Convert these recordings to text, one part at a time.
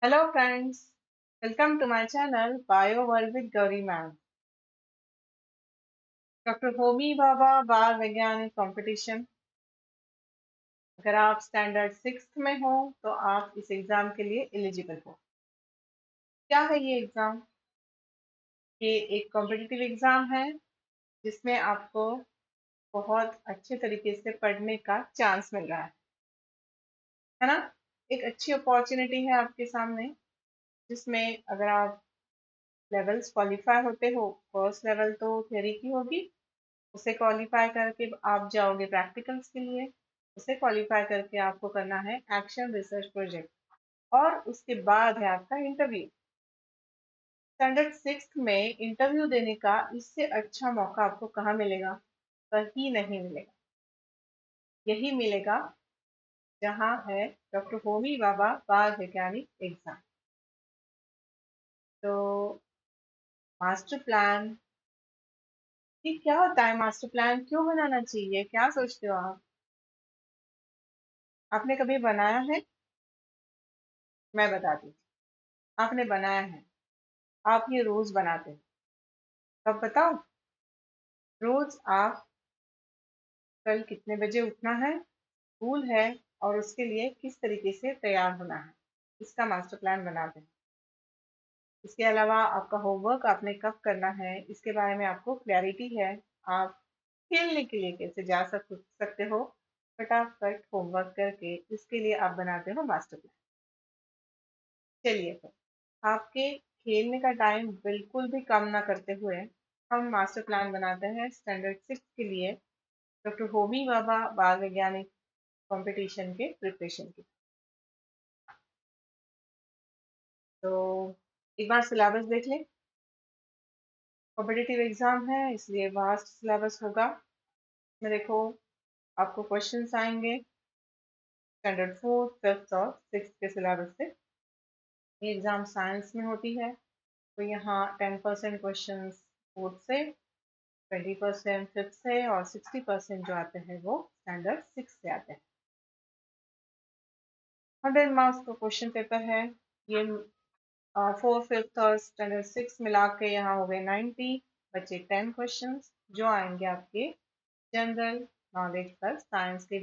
Hello friends, welcome to my channel Bio World with Gauri Ma'am. Doctor Homi Bhabha बाल वैज्ञानिक competition. अगर आप standard 6th में हो तो आप इस एग्जाम के लिए एलिजिबल हो। क्या है ये एग्जाम? ये एक कॉम्पिटिटिव एग्जाम है जिसमें आपको बहुत अच्छे तरीके से पढ़ने का चांस मिल रहा है ना। एक अच्छी अपॉर्चुनिटी है आपके सामने, जिसमें अगर आप लेवल्स क्वालिफाई होते हो, फर्स्ट लेवल तो थ्योरी की होगी, उसे क्वालिफाई करके आप जाओगे प्रैक्टिकल्स के लिए। उसे क्वालिफाई करके आपको करना है एक्शन रिसर्च प्रोजेक्ट, और उसके बाद है आपका इंटरव्यू। स्टैंडर्ड 6th में इंटरव्यू देने का इससे अच्छा मौका आपको कहाँ मिलेगा? कहीं नहीं मिलेगा। यही मिलेगा जहाँ है डॉक्टर होमी भाभा बाल वैज्ञानिक एग्जाम। तो मास्टर प्लान, ये क्या होता है? मास्टर प्लान क्यों बनाना चाहिए? क्या सोचते हो आप? आपने कभी बनाया है? मैं बताती हूँ। आपने बनाया है, आप ये रोज बनाते हैं। अब बताओ, रोज आप कल कितने बजे उठना है, स्कूल है, और उसके लिए किस तरीके से तैयार होना है, इसका मास्टर प्लान बनाते हैं। इसके अलावा आपका होमवर्क आपने कब करना है, इसके बारे में आपको क्लैरिटी है। आप खेलने के लिए कैसे जा सकते हो फटाफट होमवर्क करके, इसके लिए आप बनाते हो मास्टर प्लान। चलिए फिर, आपके खेलने का टाइम बिल्कुल भी कम ना करते हुए हम मास्टर प्लान बनाते हैं स्टैंडर्ड 6 के लिए, डॉक्टर होमी भाभा बाल वैज्ञानिक कंपटीशन के प्रिपरेशन की। तो एक बार सिलेबस देख लें। कॉम्पिटिटिव एग्जाम है इसलिए वास्ट सिलेबस होगा। इसमें देखो, आपको क्वेश्चंस आएंगे स्टैंडर्ड 4th 5th और 6th के सिलेबस से। ये एग्जाम साइंस में होती है, तो यहाँ 10% क्वेश्चन 4th से, 20% 5th से, और 60% जो आते हैं वो स्टैंडर्ड 6 से आते हैं। 100 मार्क्स का क्वेश्चन पेपर है ये। 4th 5th और स्टैंडर्ड 6 मिला के यहाँ हो गए 90, बचे 10 क्वेश्चन जो आएंगे आपके जनरल नॉलेज पर। साइंस के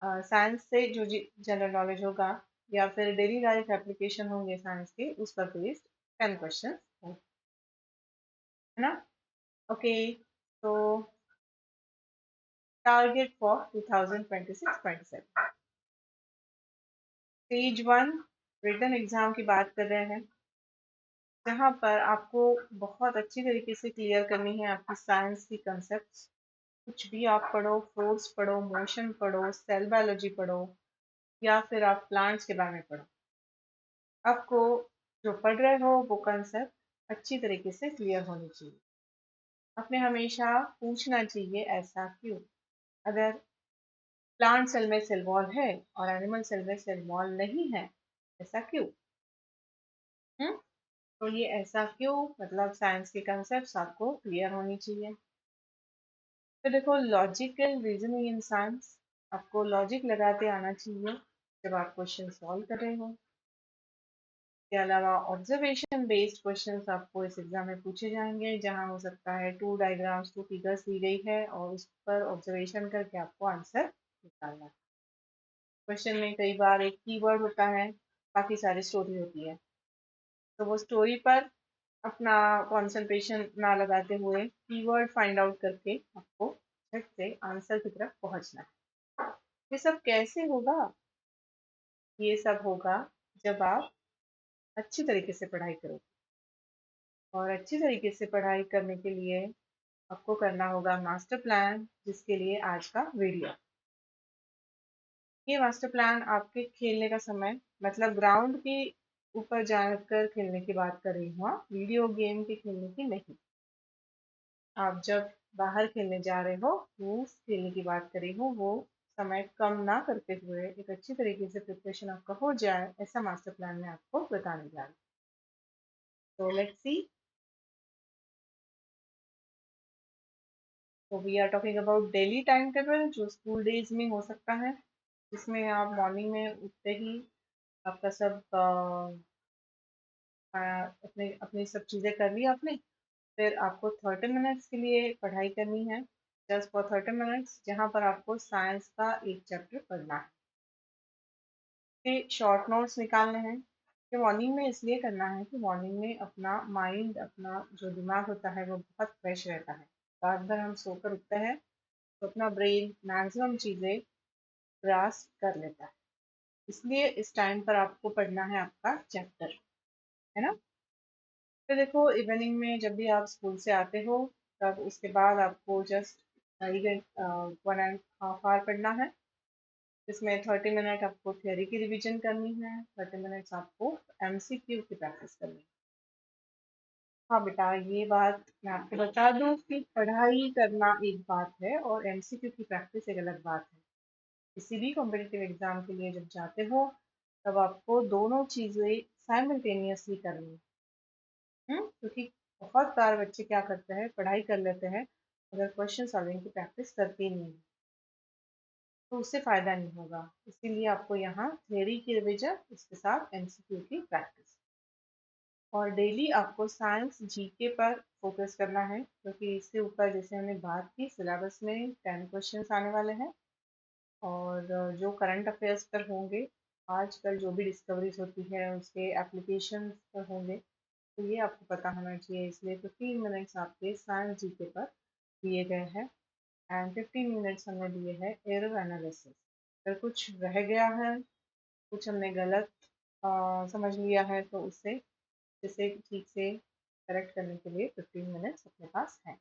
साइंस से जो जनरल नॉलेज होगा, या फिर डेली लाइफ एप्लीकेशन होंगे साइंस के, उस पर बेस्ड 10 क्वेश्चन है ना। ओके, तो target for 2026-27, stage 1 written exam की बात कर रहे हैं, जहाँ पर आपको बहुत अच्छी तरीके से क्लियर करनी है आपकी साइंस की कंसेप्ट। कुछ भी आप पढ़ो, फोर्स पढ़ो, मोशन पढ़ो, सेल बायोलॉजी पढ़ो, या फिर आप प्लांट्स के बारे में पढ़ो, आपको जो पढ़ रहे हो वो कंसेप्ट अच्छी तरीके से क्लियर होनी चाहिए। आपने हमेशा पूछना चाहिए ऐसा क्यों। अगर प्लांट सेल में सेल वॉल है और एनिमल सेल में सेल वॉल नहीं है, ऐसा क्यों? हम्म तो ये ऐसा क्यों, मतलब साइंस के कंसेप्ट आपको क्लियर होनी चाहिए। तो देखो, लॉजिकल रीजनिंग इन साइंस, आपको लॉजिक लगाते आना चाहिए जब आप क्वेश्चन सॉल्व कर रहे हो। के अलावा ऑब्जर्वेशन बेस्ड क्वेश्चंस आपको इस एग्जाम में पूछे जाएंगे, जहां हो सकता है 2 डायग्राम्स 2 फिगर्स दी गई है और उस पर ऑब्जर्वेशन करके आपको आंसर निकालना है। क्वेश्चन में कई बार एक कीवर्ड होता है, बाकी सारी स्टोरी होती है, तो वो स्टोरी पर अपना कंसंट्रेशन ना लगाते हुए कीवर्ड फाइंड आउट करके आपको झट से आंसर की तरफ पहुंचना है। ये सब कैसे होगा? ये सब होगा जब आप अच्छी तरीके से पढ़ाई करोगे, और अच्छी तरीके से पढ़ाई करने के लिए आपको करना होगा मास्टर प्लान, जिसके लिए आज का वीडियो। ये मास्टर प्लान आपके खेलने का समय, मतलब ग्राउंड के ऊपर जाकर खेलने की बात कर रही हूँ, वीडियो गेम के खेलने की नहीं। आप जब बाहर खेलने जा रहे हो, उस खेलने की बात कर रही हूँ। वो समय कम ना करते हुए एक अच्छी तरीके से प्रिपरेशन आपका हो जाए, ऐसा मास्टर प्लान में आपको बताने जा रही हूँ। तो लेट्स सी। तो we are talking about daily time table, जो स्कूल डेज में हो सकता है, जिसमें आप मॉर्निंग में उठते ही आपका सब अपने अपनी सब चीज़ें कर ली आपने। फिर आपको 30 मिनट्स के लिए पढ़ाई करनी है, जस्ट फॉर 30 मिनट्स, जहाँ पर आपको साइंस का एक चैप्टर पढ़ना है। फिर शॉर्ट नोट्स निकालने हैं। कि मॉर्निंग में इसलिए करना है कि मॉर्निंग में अपना माइंड, अपना जो दिमाग होता है वो बहुत फ्रेश रहता है। रात भर हम सोकर उठते हैं तो अपना ब्रेन मैक्सिमम चीज़ें ग्रास्प कर लेता है। इसलिए इस टाइम पर आपको पढ़ना है आपका चैप्टर, है ना। फिर देखो, इवनिंग में जब भी आप स्कूल से आते हो, तब उसके बाद आपको जस्ट 1.5 आवर पढ़ना है। इसमें 30 मिनट आपको थियोरी की रिवीजन करनी है, 30 मिनट्स आपको एमसीक्यू की प्रैक्टिस करनी है। हाँ बेटा, ये बात मैं आपको बता दूं कि पढ़ाई करना एक बात है और एमसीक्यू की प्रैक्टिस एक अलग बात है। किसी भी कॉम्पिटिटिव एग्जाम के लिए जब जाते हो, तब आपको दोनों चीजें साइमल्टेनियसली करनी है। क्योंकि बहुत बार बच्चे क्या करते हैं, पढ़ाई कर लेते हैं अगर क्वेश्चन सॉल्विंग की प्रैक्टिस करते नहीं हैं, तो उससे फायदा नहीं होगा। इसीलिए आपको यहाँ थ्योरी की रिवीजन, इसके साथ एमसीक्यू की प्रैक्टिस। और डेली आपको साइंस जीके पर फोकस करना है, क्योंकि इसके ऊपर जैसे हमने बात की, सिलेबस में 10 क्वेश्चंस आने वाले हैं। और जो करंट अफेयर्स पर होंगे, आजकल जो भी डिस्कवरीज होती है उसके एप्लीकेशन पर होंगे, तो ये आपको पता होना चाहिए। इसलिए 15 मिनट्स आपके साइंस जीके पर दिए गए हैं, एंड 15 मिनट्स हमने दिए हैं एरर एनालिसिस। अगर कुछ रह गया है, कुछ हमने गलत समझ लिया है, तो उससे इसे ठीक से करेक्ट करने के लिए 15 मिनट्स अपने पास है।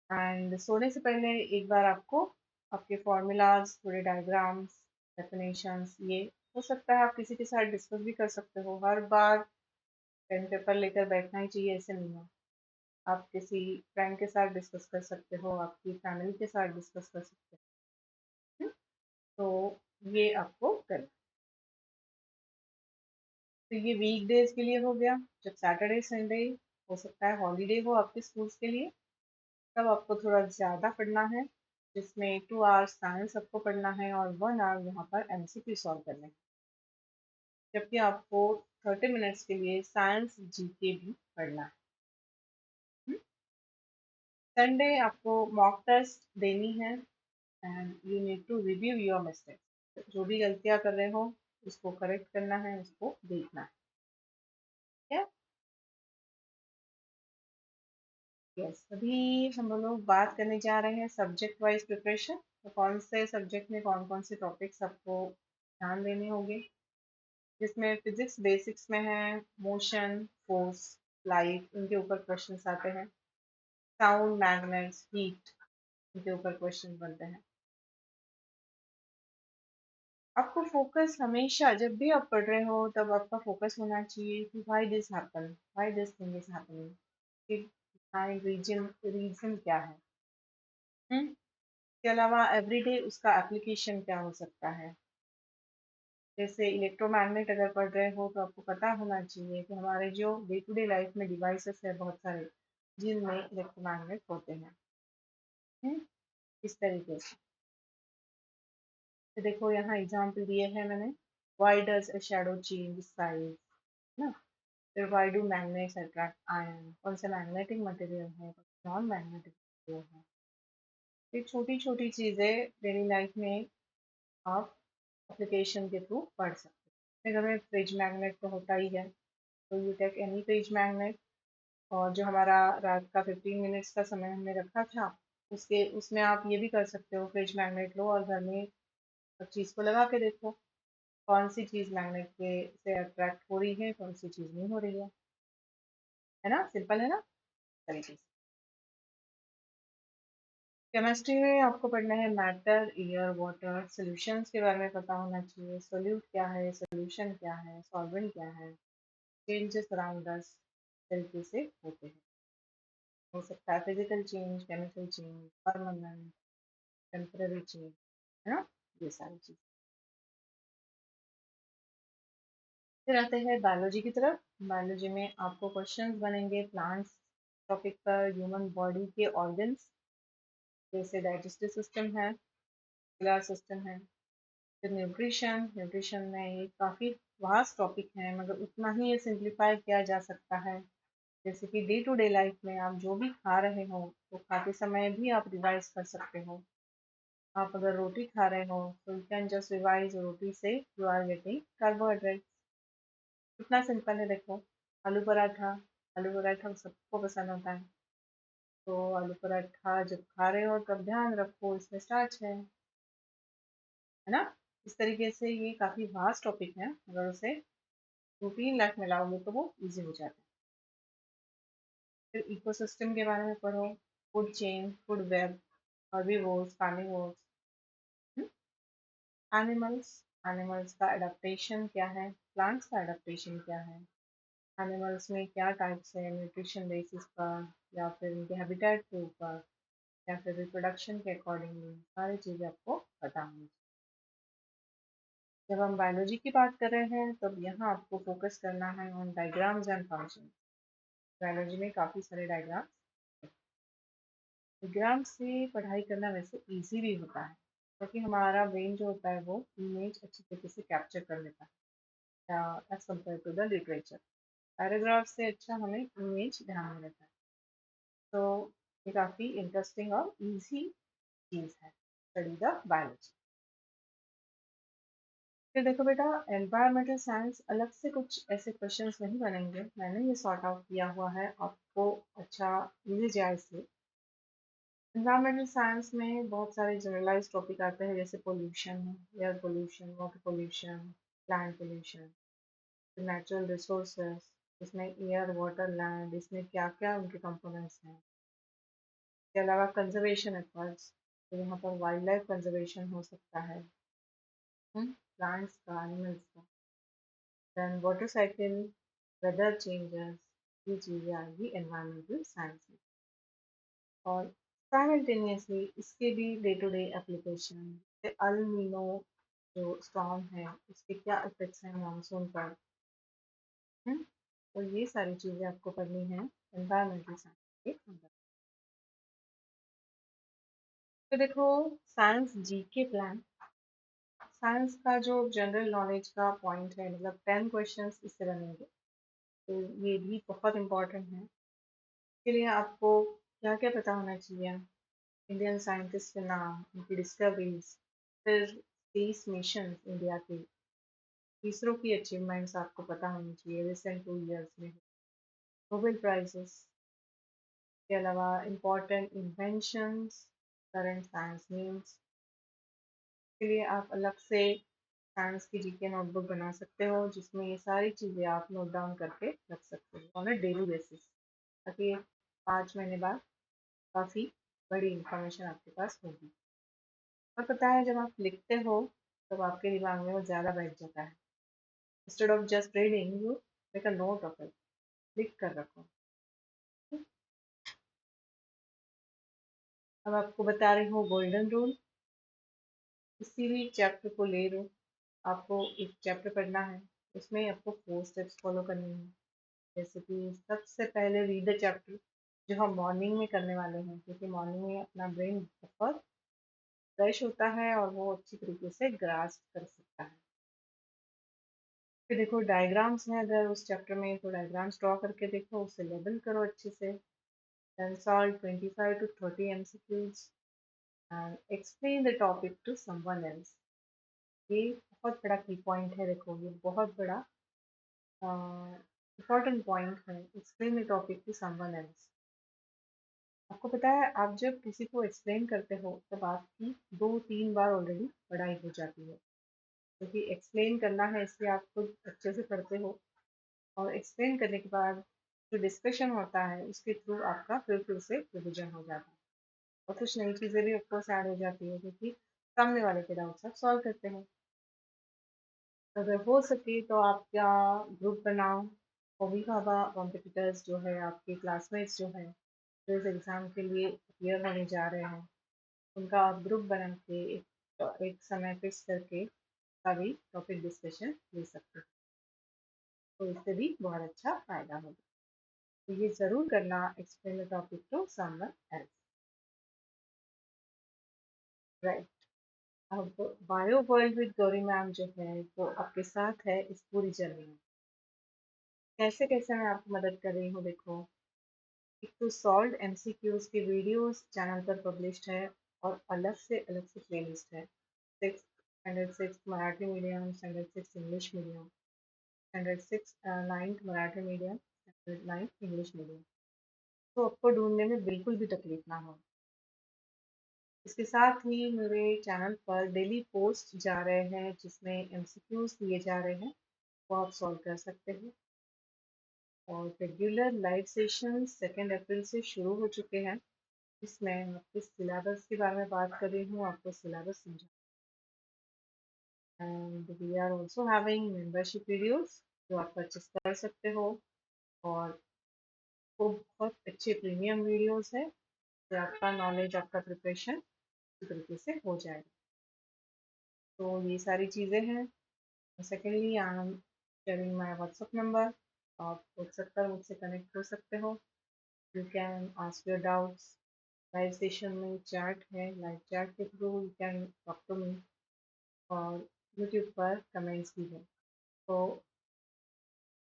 एंड सोने से पहले एक बार आपको आपके फॉर्मूलाज, थोड़े डायग्राम्स, डेफिनेशंस, ये हो सकता है आप किसी के साथ डिस्कस भी कर सकते हो। हर बार पेन पेपर लेकर बैठना ही चाहिए, ऐसे नहीं है। आप किसी फ्रेंड के साथ डिस्कस कर सकते हो, आपकी फैमिली के साथ डिस्कस कर सकते हो। तो ये आपको करना। तो ये वीक डेज के लिए हो गया। जब सैटरडे संडे हो सकता है हॉलीडे हो आपके स्कूल्स के लिए, तब आपको थोड़ा ज़्यादा पढ़ना है, जिसमें 2 आवर्स साइंस आपको पढ़ना है और 1 आवर यहाँ पर एमसीक्यू सॉल्व करने हैं। जबकि आपको 30 मिनट्स के लिए साइंस जीके भी पढ़ना है। संडे आपको मॉक टेस्ट देनी है, and you need to review your mistakes. जो भी गलतियाँ कर रहे हो उसको करेक्ट करना है, उसको देखना है। ठीक है। यस, अभी हम लोग बात करने जा रहे हैं सब्जेक्ट वाइज प्रिपरेशन। तो कौन से सब्जेक्ट में कौन कौन से टॉपिक्स आपको ध्यान देने होंगे, जिसमें फिजिक्स बेसिक्स में है मोशन, फोर्स, लाइट, इनके ऊपर क्वेश्चंस आते हैं। साउंड, मैग्नेट्स, हीट, इनके ऊपर क्वेश्चन बनते हैं। आपको फोकस हमेशा जब भी आप पढ़ रहे हो, तब आपका फोकस होना चाहिए कि why this happen, why this thing is happening, कि रीजन रीजन क्या है। इसके अलावा एवरीडे उसका एप्लीकेशन क्या हो सकता है। जैसे इलेक्ट्रोमैग्नेट अगर पढ़ रहे हो, तो आपको पता होना चाहिए कि हमारे जो डे टू डे लाइफ में डिवाइसेस है बहुत सारे, जिनमें इलेक्ट्रोमैग्नेट होते हैं। हम्म, इस तरीके से। तो देखो, यहाँ एग्जाम्पल दिए हैं मैंने। Why does a shadow change size, ना। फिर why do magnets attract ion, कौन सा मैग्नेटिक मटेरियल है, नॉन मैग्नेटिक मटेरियल है। ये छोटी छोटी चीजें डेली लाइफ में आप एप्लीकेशन के थ्रू पढ़ सकते हैं। फिर हमें फ्रिज मैग्नेट तो होता ही है, तो you take any fridge magnet. और जो हमारा रात का 15 मिनट्स का समय हमने रखा था, उसके उसमें आप ये भी कर सकते हो, फ्रिज मैग्नेट लो और घर में हर चीज़ को लगा के देखो, कौन सी चीज़ मैग्नेट के से अट्रैक्ट हो रही है, कौन सी चीज़ नहीं हो रही है ना। सिंपल है ना, तरीके से। केमिस्ट्री में आपको पढ़ना है मैटर, एयर, वाटर, सॉल्यूशंस के बारे में पता होना चाहिए। सोल्यूट क्या है, सोल्यूशन क्या है, सॉल्वेंट क्या है, चेंजेस अराउंड अस तरीके से होते हैं। हो सकता है physical change, chemical change, permanent, temporary change, है ना, ये सारी चीज़। फिर आते हैं बायोलॉजी की तरफ। बायोलॉजी में आपको क्वेश्चंस बनेंगे प्लांट्स टॉपिक पर, ह्यूमन बॉडी के ऑर्गन्स, जैसे डाइजेस्टिव सिस्टम है, सिस्टम है, फिर न्यूट्रिशन, न्यूट्रिशन में ये काफ़ी वास्ट टॉपिक है मगर उतना ही ये सिंप्लीफाई किया जा सकता है। जैसे कि डे टू डे लाइफ में आप जो भी खा रहे हो तो खाते समय भी आप रिवाइज कर सकते हो। आप अगर रोटी खा रहे हो तो यू कैन जस्ट रिवाइज रोटी से यू आर गेटिंग कार्बोहाइड्रेट। कितना सिंपल है देखो। आलू पराठा, आलू पराठा सबको पसंद होता है। तो आलू पराठा जब खा रहे हो तब ध्यान रखो इसमें स्टार्च है ना। इस तरीके से ये काफ़ी वास्ट टॉपिक है, अगर उसे रूटीन लाइफ में लाओगे तो वो इजी हो जाता है। फिर इकोसिस्टम के बारे में पढ़ो, food chain, food web, herbivores, carnivores, animals, animals का एडाप्टेशन क्या है, प्लांट्स का एडाप्टेशन क्या है, एनिमल्स में क्या टाइप्स है न्यूट्रिशन बेसिस पर या फिर उनके हैबिटेट के ऊपर या फिर रिप्रोडक्शन के अकॉर्डिंगली, सारी चीज़ें आपको पता होनी चाहिए। जब हम बायोलॉजी की बात कर रहे हैं तब यहाँ आपको फोकस करना है on diagrams and function. Biology में काफ़ी सारे डायग्राम्स, डायग्राम से पढ़ाई करना वैसे इजी भी होता है क्योंकि हमारा ब्रेन जो होता है वो इमेज अच्छी तरीके से कैप्चर कर लेता है as compare to the literature. Paragraph से अच्छा हमें इमेज ध्यान में रहता है। तो ये काफ़ी इंटरेस्टिंग और इजी चीज़ है स्टडी द बायोलॉजी। फिर देखो बेटा, एनवायरमेंटल साइंस अलग से कुछ ऐसे क्वेश्चंस नहीं बनेंगे, मैंने ये सॉर्ट आउट किया हुआ है आपको अच्छा मिल जाए इसलिए। एनवायरमेंटल साइंस में बहुत सारे जनरलाइज टॉपिक आते हैं जैसे pollution, air pollution, water pollution, land pollution, natural resources, इसमें एयर, वाटर, लैंड, इसमें क्या क्या उनके कंपोनेंट्स हैं। इसके अलावा कंजर्वेशन एफर्ट्स, तो यहाँ पर वाइल्ड लाइफ कंजर्वेशन हो सकता है, प्लांट्स का, एनिमल्स का। Then water cycle, weather changes, ये चीज़ें आएंगी एनवायरमेंटल साइंस में। और साइमल्टेनियसली इसके भी day to day application, El Nino जो स्टॉर्म है उसके क्या इफेक्ट्स हैं मानसून पर। हम्म, तो ये सारी चीज़ें आपको पढ़नी है एनवायरमेंटल साइंस के अंदर। तो देखो, साइंस जीके प्लान, साइंस का जो जनरल नॉलेज का पॉइंट है, मतलब 10 क्वेश्चंस इससे बनेंगे, तो ये भी बहुत इंपॉर्टेंट है। इसके लिए आपको क्या क्या पता होना चाहिए, इंडियन साइंटिस्ट के नाम, उनकी डिस्कवरीज, फिर स्पेस मिशन इंडिया के, इसरो की अचीवमेंट्स आपको पता होनी चाहिए रिसेंट 2 इयर्स में, नोबेल प्राइजेस के अलावा important inventions, current science news. के लिए आप अलग से साइंस की जीके नोटबुक बना सकते हो जिसमें ये सारी चीज़ें आप नोट डाउन करके रख सकते हो ऑन अ डेली बेसिस, ताकि 5 महीने बाद काफ़ी बड़ी इंफॉर्मेशन आपके पास होगी। और पता है जब आप लिखते हो तब आपके दिमाग में वो ज़्यादा बैठ जाता है। Instead of just reading you make a note of it, लिख कर रखो। अब आपको बता रही हूँ गोल्डन रूल, किसी भी चैप्टर को ले लो, आपको एक चैप्टर पढ़ना है, उसमें आपको 4 स्टेप्स फॉलो करने हैं। जैसे कि सबसे पहले रीड द चैप्टर, जो हम मॉर्निंग में करने वाले हैं क्योंकि मॉर्निंग में अपना ब्रेन बहुत फ्रेश होता है और वो अच्छी तरीके से ग्रास्प कर सकता है। फिर देखो डायग्राम्स हैं, अगर उस चैप्टर में तो डायग्राम्स ड्रॉ करके देखो, उसे लेबल करो अच्छे से। Then solve 25 to 30 MCQs and explain the topic to someone else. ये बहुत बड़ा की पॉइंट है, देखो ये बहुत बड़ा इम्पॉर्टेंट पॉइंट है, explain the topic to someone else. आपको पता है आप जब किसी को एक्सप्लेन करते हो तब आपकी 2-3 बार ऑलरेडी पढ़ाई हो जाती है, क्योंकि एक्सप्लेन करना है इसलिए आप खुद अच्छे से पढ़ते हो, और एक्सप्लेन करने के बाद जो डिस्कशन होता है उसके थ्रू आपका फिर से रिविजन हो जाता है और कुछ नई चीज़ें भी ऑफकोर्स ऐड हो जाती है क्योंकि सामने वाले के डाउट्स आप सॉल्व करते हो। तो अगर हो सके तो आप क्या ग्रुप बनाओ, हॉबी खाबा कॉम्पिटिटर्स जो है, आपके क्लासमेट्स जो है जो इस एग्ज़ाम के लिए क्लियर होने जा रहे हैं, उनका आप ग्रुप बना के एक समय फिक्स करके कभी टॉपिक डिस्कशन ले सकते हो, तो इससे भी बहुत अच्छा फायदा होगा। तो ये ज़रूर करना, explain the topic to someone else, right. अब bio world with Gauri ma'am जो है वो आपके साथ है इस पूरी जर्नी में। कैसे कैसे मैं आपकी मदद कर रही हूँ देखो। एक तो सॉल्व एमसीक्यूज की वीडियोस चैनल पर पब्लिश्ड है और अलग से प्लेलिस्ट है। Six standard six Marathi medium, standard six English medium, standard six ninth Marathi medium, standard ninth English medium. तो आपको ढूंढने में बिल्कुल भी तकलीफ ना हो। इसके साथ ही मेरे चैनल पर डेली पोस्ट जा रहे हैं जिसमें एमसीक्यूज दिए जा रहे हैं, वो आप सॉल्व कर सकते हैं। और रेगुलर लाइव सेशन 2 अप्रैल से शुरू हो चुके हैं। इसमें आपके सिलेबस के बारे में बात कर रही हूँ, आपको सिलेबस समझा। And we are also having membership videos जो आप परचेस कर सकते हो। और वो बहुत अच्छे प्रीमियम वीडियोस है जो आपका नॉलेज, आपका प्रिपरेशन इस तरीके से हो जाएगा। तो ये सारी चीज़ें हैं। Secondly I am sharing my WhatsApp number. आप व्हाट्सएप पर मुझसे कनेक्ट हो सकते हो। You can ask your doubts. Live session में चैट है, लाइव चैट के through you can talk to me. और यूट्यूब पर कमेंट्स भी है। तो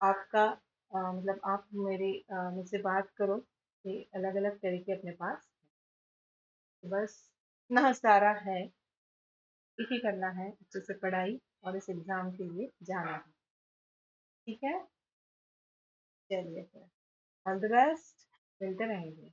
आपका मतलब आप मेरे मुझसे बात करो कि अलग अलग तरीके अपने पास हैं। बस इतना सारा है, एक ही करना है, अच्छे से पढ़ाई और इस एग्ज़ाम के लिए जाना है। ठीक है, चलिए फिर ऑल द बेस्ट, मिलते रहेंगे।